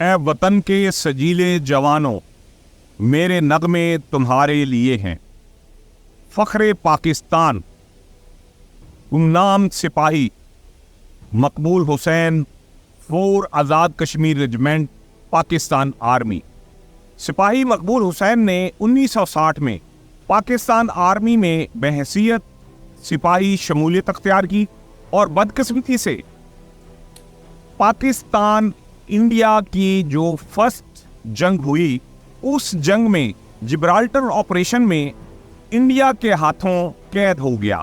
اے وطن کے سجیلے جوانوں، میرے نغمے تمہارے لیے ہیں۔ فخر پاکستان، گمنام سپاہی مقبول حسین، 4 آزاد کشمیر ریجمنٹ، پاکستان آرمی۔ سپاہی مقبول حسین نے 1960 میں پاکستان آرمی میں بحیثیت سپاہی شمولیت اختیار کی اور بدقسمتی سے پاکستان انڈیا کی جو فرسٹ جنگ ہوئی، اس جنگ میں جبرالٹر آپریشن میں انڈیا کے ہاتھوں قید ہو گیا۔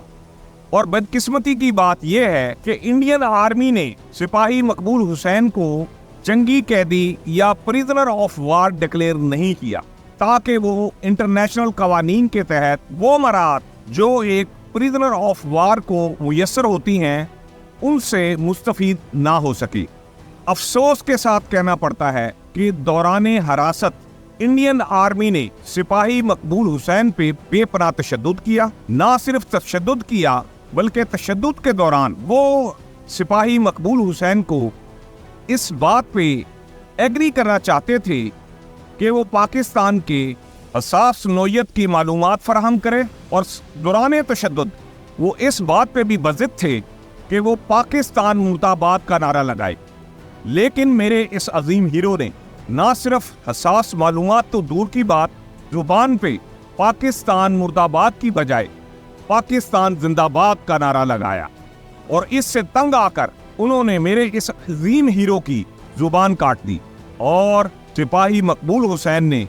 اور بدقسمتی کی بات یہ ہے کہ انڈین آرمی نے سپاہی مقبول حسین کو جنگی قیدی یا پریزنر آف وار ڈکلیئر نہیں کیا، تاکہ وہ انٹرنیشنل قوانین کے تحت وہ مراحت جو ایک پریزنر آف وار کو میسر ہوتی ہیں ان سے مستفید نہ ہو سکی۔ افسوس کے ساتھ کہنا پڑتا ہے کہ دوران حراست انڈین آرمی نے سپاہی مقبول حسین پہ بے پناہ تشدد کیا۔ نہ صرف تشدد کیا بلکہ تشدد کے دوران وہ سپاہی مقبول حسین کو اس بات پہ ایگری کرنا چاہتے تھے کہ وہ پاکستان کے حساس نوعیت کی معلومات فراہم کرے، اور دوران تشدد وہ اس بات پہ بھی بضد تھے کہ وہ پاکستان مرد آباد کا نعرہ لگائے۔ لیکن میرے اس عظیم ہیرو نے نہ صرف حساس معلومات تو دور کی بات، زبان پہ پاکستان مرد آباد کی بجائے پاکستان زندہ باد کا نعرہ لگایا، اور اس سے تنگ آ کر انہوں نے میرے اس عظیم ہیرو کی زبان کاٹ دی، اور سپاہی مقبول حسین نے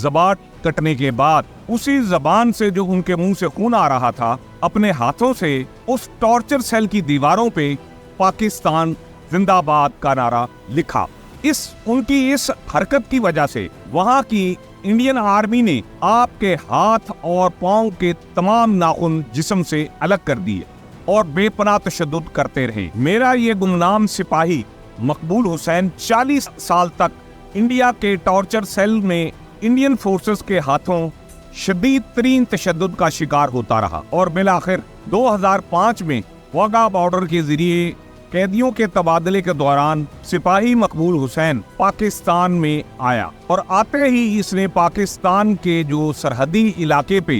زبان کٹنے کے بعد اسی زبان سے جو ان کے منہ سے خون آ رہا تھا، اپنے ہاتھوں سے اس ٹارچر سیل کی دیواروں پہ پاکستان زندہ باد کا نعرہ لکھا۔ ان کی اس حرکت کی وجہ سے وہاں کی انڈین آرمی نے آپ کے ہاتھ اور پاؤں کے تمام ناخن جسم سے الگ کر دیے اور بے پناہ تشدد کرتے رہے۔ میرا یہ گمنام سپاہی مقبول حسین 40 سال تک انڈیا کے ٹارچر سیل میں انڈین فورسز کے ہاتھوں شدید ترین تشدد کا شکار ہوتا رہا، اور بالآخر 2005 میں واگا بارڈر کے ذریعے قیدیوں کے تبادلے کے دوران سپاہی مقبول حسین پاکستان میں آیا، اور آتے ہی اس نے پاکستان کے جو سرحدی علاقے پہ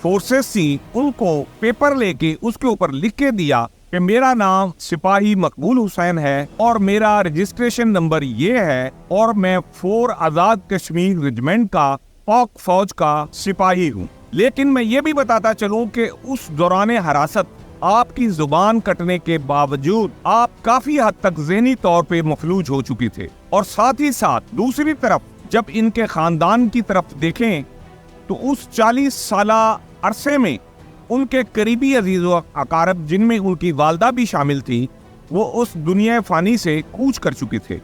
فورسز تھی ان کو پیپر لے کے اس کے اوپر لکھ کے دیا کہ میرا نام سپاہی مقبول حسین ہے اور میرا رجسٹریشن نمبر یہ ہے، اور میں 4 آزاد کشمیر ریجمنٹ کا پاک فوج کا سپاہی ہوں۔ لیکن میں یہ بھی بتاتا چلوں کہ اس دوران حراست آپ کی زبان کٹنے کے باوجود آپ کافی حد تک ذہنی طور پہ مفلوج ہو چکی تھے، اور ساتھ ہی ساتھ دوسری طرف جب ان کے خاندان کی طرف دیکھیں تو اس 40 سالہ عرصے میں ان کے قریبی عزیز و اقارب، جن میں ان کی والدہ بھی شامل تھی، وہ اس دنیا فانی سے کوچ کر چکے تھے۔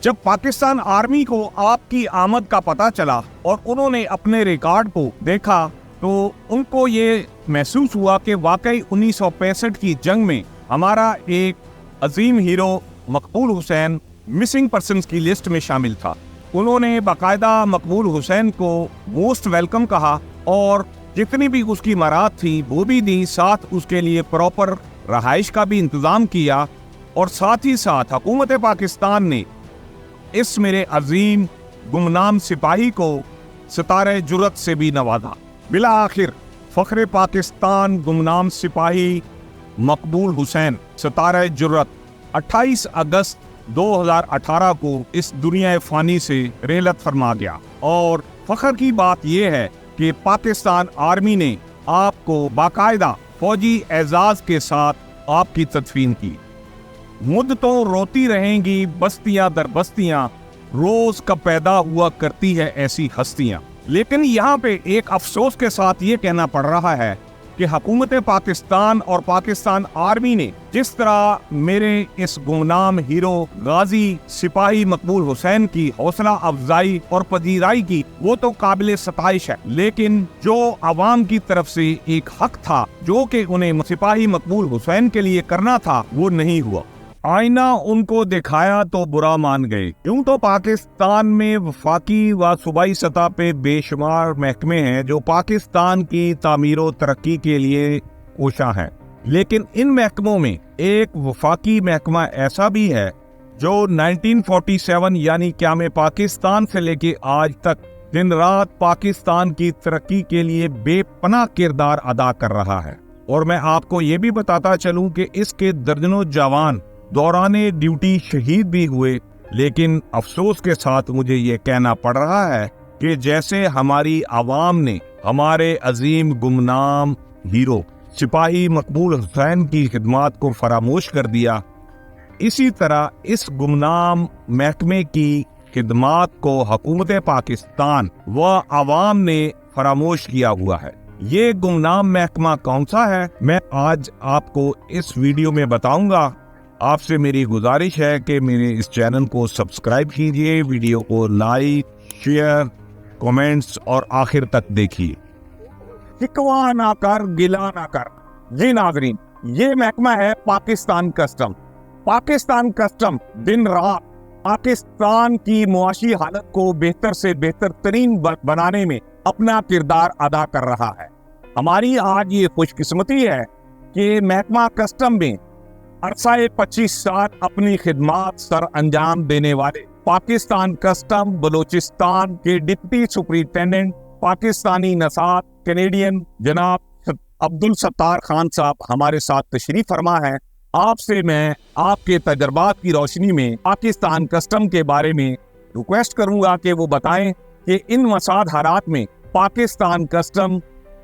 جب پاکستان آرمی کو آپ کی آمد کا پتہ چلا اور انہوں نے اپنے ریکارڈ کو دیکھا تو ان کو یہ محسوس ہوا کہ واقعی 1965 کی جنگ میں ہمارا ایک عظیم ہیرو مقبول حسین مسنگ پرسنز کی لسٹ میں شامل تھا۔ انہوں نے باقاعدہ مقبول حسین کو موسٹ ویلکم کہا، اور جتنی بھی اس کی مراحت تھی وہ بھی دی، ساتھ اس کے لیے پراپر رہائش کا بھی انتظام کیا، اور ساتھ ہی ساتھ حکومت پاکستان نے اس میرے عظیم گمنام سپاہی کو ستارہ جرأت سے بھی نوازا۔ بالآخر فخر پاکستان گمنام سپاہی مقبول حسین ستارہ جرأت 28 اگست 2018 کو اس دنیا فانی سے رحلت فرما گیا، اور فخر کی بات یہ ہے کہ پاکستان آرمی نے آپ کو باقاعدہ فوجی اعزاز کے ساتھ آپ کی تدفین کی۔ مدتوں روتی رہیں گی بستیاں در بستیاں، روز کا پیدا ہوا کرتی ہے ایسی ہستیاں۔ لیکن یہاں پہ ایک افسوس کے ساتھ یہ کہنا پڑ رہا ہے کہ حکومت پاکستان اور پاکستان آرمی نے جس طرح میرے اس گمنام ہیرو غازی سپاہی مقبول حسین کی حوصلہ افزائی اور پذیرائی کی، وہ تو قابل ستائش ہے، لیکن جو عوام کی طرف سے ایک حق تھا جو کہ انہیں سپاہی مقبول حسین کے لیے کرنا تھا، وہ نہیں ہوا۔ آئینہ ان کو دکھایا تو برا مان گئے۔ یوں تو پاکستان میں وفاقی و صوبائی سطح پہ بے شمار محکمے ہیں جو پاکستان کی تعمیر و ترقی کے لیے کوشاں ہیں، لیکن ان محکموں میں ایک وفاقی محکمہ ایسا بھی ہے جو 1947 یعنی قیام پاکستان سے لے کے آج تک دن رات پاکستان کی ترقی کے لیے بے پناہ کردار ادا کر رہا ہے. اور میں آپ کو یہ بھی بتاتا چلوں کہ اس کے درجنوں جوان دوران ڈیوٹی شہید بھی ہوئے. لیکن افسوس کے ساتھ مجھے یہ کہنا پڑ رہا ہے کہ جیسے ہماری عوام نے ہمارے عظیم گمنام ہیرو سپاہی مقبول حسین کی خدمات کو فراموش کر دیا، اسی طرح اس گمنام محکمے کی خدمات کو حکومت پاکستان و عوام نے فراموش کیا ہوا ہے. یہ گمنام محکمہ کون سا ہے، میں آج آپ کو اس ویڈیو میں بتاؤں گا. آپ سے میری گزارش ہے کہ میرے اس چینل کو سبسکرائب کیجئے، ویڈیو کو لائک، شیئر، کومنٹس اور آخر تک دیکھیے. شکوا نہ کر گلا نہ کر. جی ناظرین، یہ محکمہ ہے پاکستان کسٹم. پاکستان کسٹم دن رات پاکستان کی معاشی حالت کو بہتر سے بہتر ترین بنانے میں اپنا کردار ادا کر رہا ہے. ہماری آج یہ خوش قسمتی ہے کہ محکمہ کسٹم میں عرصہ 25 سال اپنی خدمات سر انجام دینے والے پاکستان کسٹم بلوچستان کے ڈپٹی سپرنٹینڈنٹ پاکستانی نژاد کینیڈین جناب عبدالستار خان صاحب ہمارے ساتھ تشریف فرما ہے. آپ سے میں آپ کے تجربات کی روشنی میں پاکستان کسٹم کے بارے میں ریکویسٹ کروں گا کہ وہ بتائیں کہ ان مساعد حالات میں پاکستان کسٹم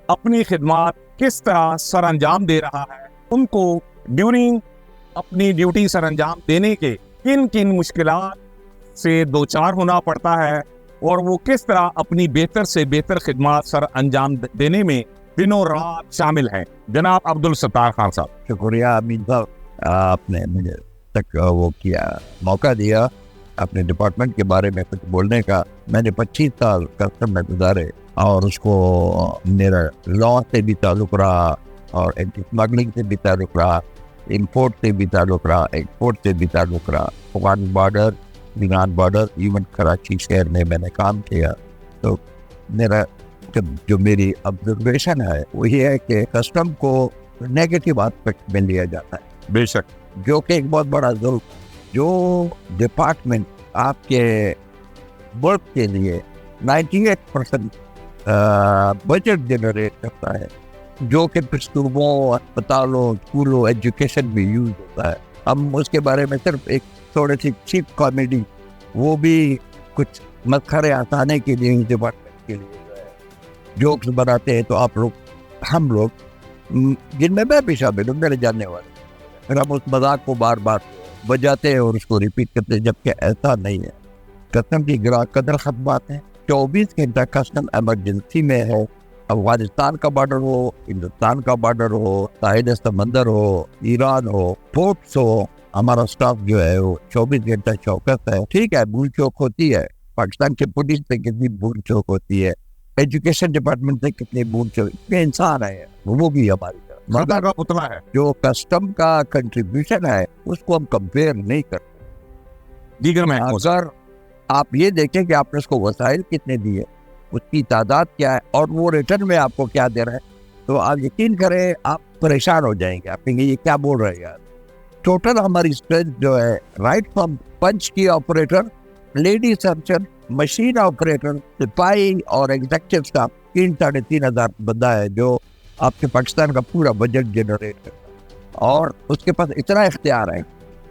اپنی خدمات کس طرح سر انجام دے رہا ہے، ان کو ڈیورنگ اپنی ڈیوٹی سر انجام دینے کے کن کن مشکلات سے دوچار ہونا پڑتا ہے، اور وہ کس طرح اپنی بہتر سے بہتر خدمات سر انجام دینے میں دنوں رات شامل ہیں. جناب عبدالستار خان صاحب. شکریہ امین صاحب، آپ نے مجھے تک وہ کیا موقع دیا اپنے ڈپارٹمنٹ کے بارے میں کچھ بولنے کا. میں نے 25 سال کسٹم میں گزارے اور اس کو میرا لا سے بھی تعلق رہا اور اینٹی اسمگلنگ سے بھی تعلق رہا، امپورٹ سے بھی تعلق رہا، ایکسپورٹ سے بھی تعلق رہا، Afghan border, Iran border, even Karachi شہر میں میں نے کام کیا. تو میرا جو میری آبزرویشن ہے وہ یہ ہے کہ کسٹم کو نیگیٹو آسپیکٹ میں لیا جاتا ہے، بے شک، جو کہ ایک بہت بڑا ظلم. جو ڈپارٹمنٹ آپ کے ورک کے لیے 98% بجٹ جنریٹ کرتا ہے، جو کہ صوبوں، اسپتالوں، اسکولوں، ایجوکیشن میں یوز ہوتا ہے، ہم اس کے بارے میں صرف ایک تھوڑی سی چیپ کامیڈی، وہ بھی کچھ مسخرے آسانے کے لیے اس ڈپارٹمنٹ کے لیے جوکس بناتے ہیں. تو آپ لوگ، ہم لوگ، جن میں میں بھی شامل ہوں، میرے جاننے والے، پھر ہم اس مذاق کو بار بار بجاتے ہیں اور اس کو ریپیٹ کرتے ہیں، جبکہ ایسا نہیں ہے. کسٹم کی قدر خدمات ہیں، 24 گھنٹہ کسٹم ایمرجنسی میں ہے. افغانستان کا بارڈر ہو، ہندوستان کا بارڈر ہو، ساحل سمندر ہو، ایران ہو، پورٹس ہو، ہمارا سٹاف جو ہے وہ 24 گھنٹہ چوکس ہے. ٹھیک ہے، بھول چوک ہوتی ہے، پاکستان کے پولیس سے کتنی بھول چوک ہوتی ہے، ایجوکیشن ڈپارٹمنٹ سے کتنی بھول چوک، اتنے انسان ہے وہ بھی ہماری طرف خدا کا پتلا ہے. جو کسٹم کا کنٹریبیوشن ہے اس کو ہم کمپیئر نہیں کرتے دیگر میں. اگر آپ یہ دیکھیں کہ آپ نے اس کو وسائل کتنے دیے، اس کی تعداد کیا ہے، اور وہ ریٹرن میں آپ کو کیا دے رہے ہیں، تو آپ یقین کریں آپ پریشان ہو جائیں گے. آپ کہیں گے یہ کیا بول رہے ہیں یار. ٹوٹل ہماری اسٹرینتھ جو ہے، رائٹ فرام پنچ کی operator, lady searcher, machine operator, سپاہی اور ایگزیکٹو اسٹاف، 3-3.5 ہزار بندہ ہے جو آپ کے پاکستان کا پورا بجٹ جنریٹ کرتا ہے. اور اس کے پاس اتنا اختیار ہے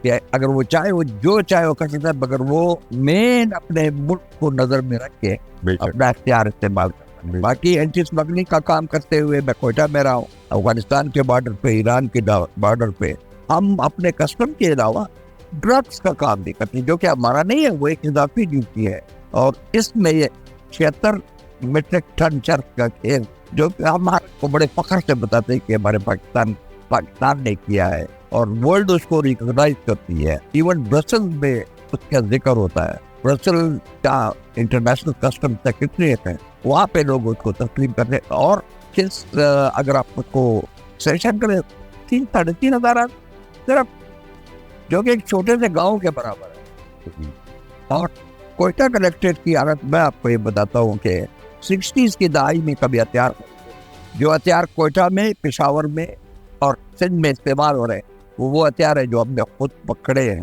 کہ اگر وہ چاہے، وہ جو چاہے وہ کر سکتا ہے، مگر وہ مین اپنے ملک کو نظر میں رکھ کے اپنا اختیار استعمال کرتا ہے. باقی اینٹی اسمگلنگ کا کام کرتے ہوئے میں کوئٹہ میں رہا ہوں، افغانستان کے بارڈر پہ، ایران کے بارڈر پہ. ہم اپنے کسٹم کے علاوہ ڈرگس کا کام بھی کرتے ہیں، جو کہ ہمارا نہیں ہے، وہ ایک اضافی ڈیوٹی ہے. اور اس میں یہ 76 میٹرک ٹن چرس کا کھیل، جو کہ ہم کو بڑے فخر سے بتاتے ہیں کہ ہمارے پاکستان نے کیا ہے، اور ورلڈ اس کو ریکگنائز کرتی ہے. ایون برسل میں اس کا ذکر ہوتا ہے. برسل کا انٹرنیشنل کسٹم سیکرٹریٹ ہے، وہاں پہ لوگ اس کو تسلیم کرتے ہیں. اور اگر آپ اس کو سیشن کریں 3-3.5 ہزار صرف، جو کہ ایک چھوٹے سے گاؤں کے برابر ہے. اور کوئٹہ کلیکٹریٹ کی حالت میں آپ کو یہ بتاتا ہوں کہ 60s کی دہائی میں کبھی ہتھیار، جو ہتھیار کوئٹہ میں، پشاور میں اور سندھ میں استعمال ہو رہے ہیں، وہ ہتھیار ہے جو ہم نے خود پکڑے ہیں.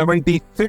76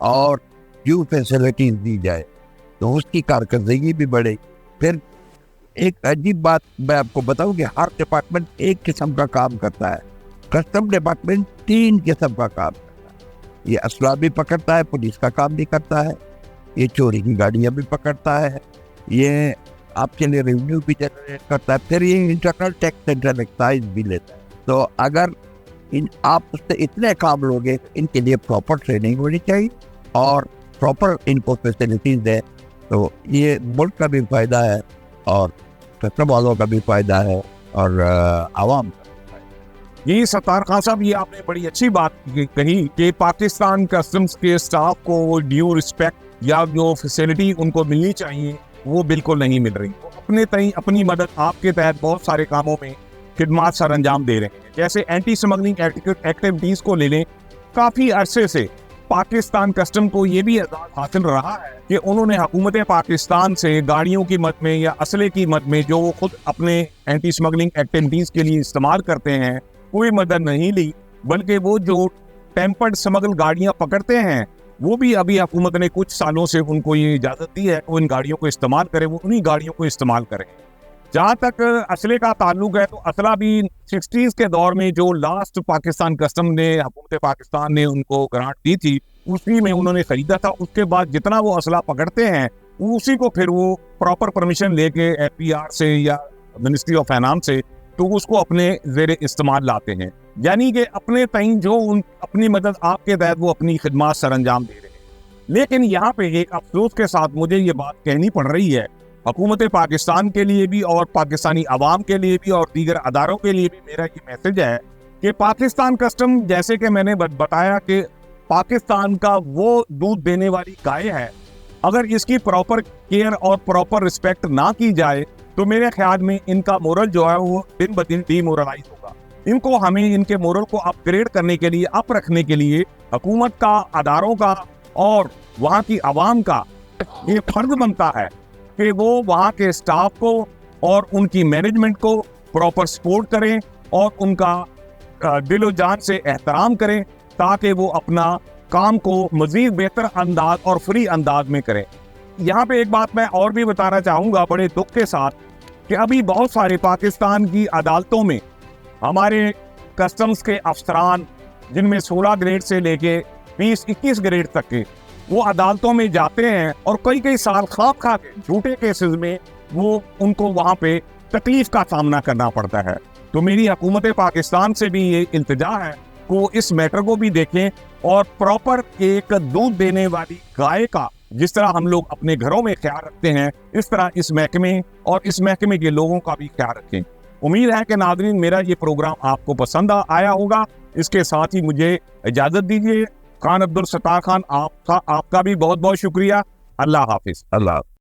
اور ڈیو فیسلٹیز دی جائے تو اس کی کارکردگی بھی بڑھے. پھر ایک عجیب بات میں آپ کو بتاؤں کہ ہر ڈپارٹمنٹ ایک قسم کا کام کرتا ہے. کسٹم ڈپارٹمنٹ 3 قسم کا کام کرتا ہے. یہ اسلحہ بھی پکڑتا ہے, پولیس کا کام بھی کرتا ہے, یہ چوری کی گاڑیاں بھی پکڑتا ہے, یہ آپ کے لیے ریونیو بھی جنریٹ کرتا ہے, پھر یہ انٹرنل ٹیکس انٹرنل ایکسائز بھی لیتا ہے. تو اگر آپ اس سے اتنے کام لوگے, ان کے لیے پراپر ٹریننگ ہونی چاہیے اور پراپر ان کو فیسلٹیز دیں, تو یہ ملک کا بھی فائدہ ہے اور کسٹم والوں کا بھی فائدہ ہے اور عوام کا. یہ ستار خان صاحب, یہ آپ نے بڑی اچھی بات کہی کہ پاکستان کسٹمز کے اسٹاف کو ڈیو رسپیکٹ یا جو فیسلٹی ان کو ملنی چاہیے وہ بالکل نہیں مل رہی. وہ اپنے تئیں اپنی مدد آپ کے تحت بہت سارے کاموں میں خدمات سر انجام دے رہے ہیں. جیسے اینٹی اسمگلنگ ایکٹیویٹیز کو لے لیں, کافی عرصے سے پاکستان کسٹم کو یہ بھی اعزاز حاصل رہا ہے کہ انہوں نے حکومت پاکستان سے گاڑیوں کی مد میں یا اسلحے کی مد میں جو وہ خود اپنے اینٹی اسمگلنگ ایکٹیویٹیز کے لیے استعمال کرتے ہیں کوئی مدد نہیں لی, بلکہ وہ جو ٹیمپرڈ اسمگل گاڑیاں پکڑتے ہیں وہ بھی ابھی حکومت نے کچھ سالوں سے ان کو یہ اجازت دی ہے کہ ان گاڑیوں کو استعمال کریں, وہ انہی گاڑیوں کو استعمال کریں. جہاں تک اسلحے کا تعلق ہے تو اسلحہ بھی 60s کے دور میں جو لاسٹ پاکستان کسٹم نے حکومت پاکستان نے ان کو گرانٹ دی تھی اسی میں انہوں نے خریدا تھا. اس کے بعد جتنا وہ اسلحہ پکڑتے ہیں اسی کو پھر وہ پراپر پرمیشن لے کے FPR سے یا منسٹری آف فائنانس سے تو اس کو اپنے زیر استعمال لاتے ہیں. یعنی کہ اپنے تئیں جو اپنی مدد آپ کے تحت وہ اپنی خدمات سر انجام دے رہے ہیں. لیکن یہاں پہ ایک افسوس کے ساتھ مجھے یہ بات کہنی پڑ رہی ہے حکومت پاکستان کے لیے بھی اور پاکستانی عوام کے لیے بھی اور دیگر اداروں کے لیے بھی میرا یہ میسج ہے کہ پاکستان کسٹم, جیسے کہ میں نے بتایا کہ پاکستان کا وہ دودھ دینے والی گائے ہے, اگر اس کی پراپر کیئر اور پراپر رسپیکٹ نہ کی جائے تو میرے خیال میں ان کا مورل جو ہے وہ دن بدن ڈی مورلائز ہوگا. ان کو ہمیں ان کے مورل کو اپ گریڈ کرنے کے لیے, اپ رکھنے کے لیے حکومت کا, اداروں کا اور وہاں کی عوام کا یہ فرض بنتا ہے کہ وہ وہاں کے اسٹاف کو اور ان کی مینجمنٹ کو پراپر سپورٹ کریں اور ان کا دل و جان سے احترام کریں تاکہ وہ اپنا کام کو مزید بہتر انداز اور فری انداز میں کریں. یہاں پہ ایک بات میں اور بھی بتانا چاہوں گا بڑے دکھ کے ساتھ کہ ابھی بہت سارے پاکستان کی عدالتوں میں ہمارے کسٹمز کے افسران جن میں 16 گریڈ سے لے کے 20-21 گریڈ تک کے وہ عدالتوں میں جاتے ہیں اور کئی سال خواب کھا کے جھوٹے کیسز میں وہ ان کو وہاں پہ تکلیف کا سامنا کرنا پڑتا ہے. تو میری حکومت پاکستان سے بھی یہ التجا ہے کہ وہ اس میٹر کو بھی دیکھیں اور پراپر ایک دودھ دینے والی گائے کا جس طرح ہم لوگ اپنے گھروں میں خیال رکھتے ہیں اس طرح اس محکمے اور اس محکمے کے لوگوں کا بھی خیال رکھیں. امید ہے کہ ناظرین میرا یہ پروگرام آپ کو پسند آیا ہوگا. اس کے ساتھ ہی مجھے اجازت دیجیے. خان عبدالستار خان, آپ کا بھی بہت بہت شکریہ. اللہ حافظ. اللہ